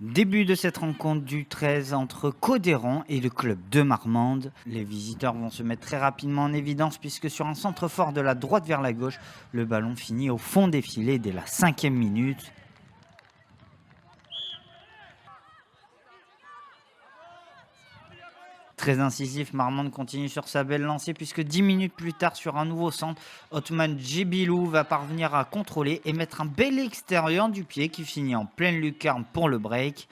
Début de cette rencontre du 13 entre Codéran et le club de Marmande. Les visiteurs vont se mettre très rapidement en évidence puisque sur un centre fort de la droite vers la gauche, le ballon finit au fond des filets dès la 5e minute. Très incisif, Marmande continue sur sa belle lancée puisque 10 minutes plus tard, sur un nouveau centre, Othman Djibilou va parvenir à contrôler et mettre un bel extérieur du pied qui finit en pleine lucarne pour le break.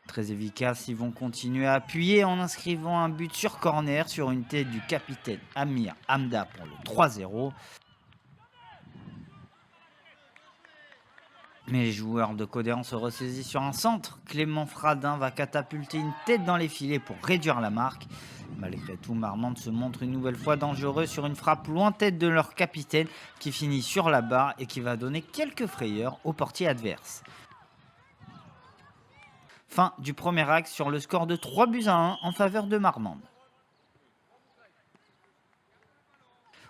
Très efficace, ils vont continuer à appuyer en inscrivant un but sur corner sur une tête du capitaine Amir Hamda pour le 3-0. Mais les joueurs de Codéran se ressaisissent sur un centre. Clément Fradin va catapulter une tête dans les filets pour réduire la marque. Malgré tout, Marmande se montre une nouvelle fois dangereux sur une frappe lointaine de leur capitaine qui finit sur la barre et qui va donner quelques frayeurs au portier adverse. Fin du premier acte sur le score de 3-1 en faveur de Marmande.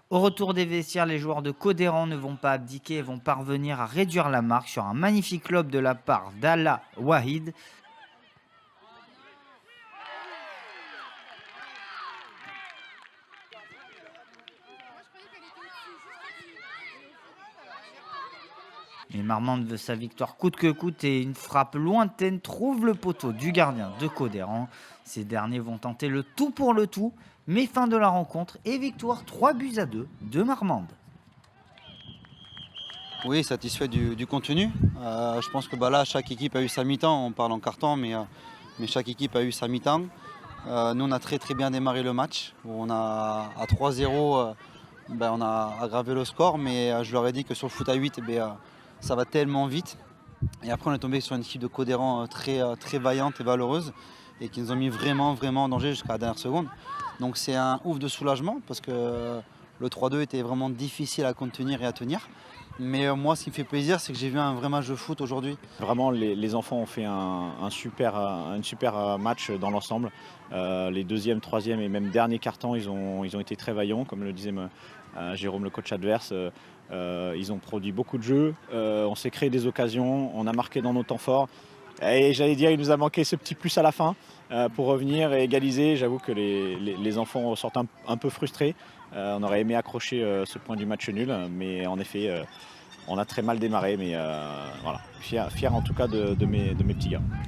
Au retour des vestiaires, les joueurs de Codéran ne vont pas abdiquer et vont parvenir à réduire la marque sur un magnifique lob de la part d'Allah Wahid. Mais Marmande veut sa victoire coûte que coûte et une frappe lointaine trouve le poteau du gardien de Codéran. Ces derniers vont tenter le tout pour le tout, mais fin de la rencontre et victoire 3-2 de Marmande. Oui, satisfait du contenu. Je pense que là, chaque équipe a eu sa mi-temps. On parle en carton, mais chaque équipe a eu sa mi-temps. Nous, on a très très bien démarré le match. On a à 3-0, on a aggravé le score, mais je leur ai dit que sur le foot à 8, ça va tellement vite. Et après, on est tombé sur une équipe de Codéran très vaillante et valeureuse et qui nous ont mis vraiment en danger jusqu'à la dernière seconde. Donc c'est un ouf de soulagement parce que le 3-2 était vraiment difficile à contenir et à tenir. Mais moi, ce qui me fait plaisir, c'est que j'ai vu un vrai match de foot aujourd'hui. Vraiment, les enfants ont fait un super, match dans l'ensemble. Les deuxième, troisième et même dernier cartons, ils ont été très vaillants, comme le disait Jérôme, le coach adverse. Ils ont produit beaucoup de jeux, on s'est créé des occasions, on a marqué dans nos temps forts. Et j'allais dire, il nous a manqué ce petit plus à la fin pour revenir et égaliser. J'avoue que les enfants sortent un peu frustrés. On aurait aimé accrocher ce point du match nul, mais en effet, on a très mal démarré. Mais voilà, fier en tout cas de mes petits gars.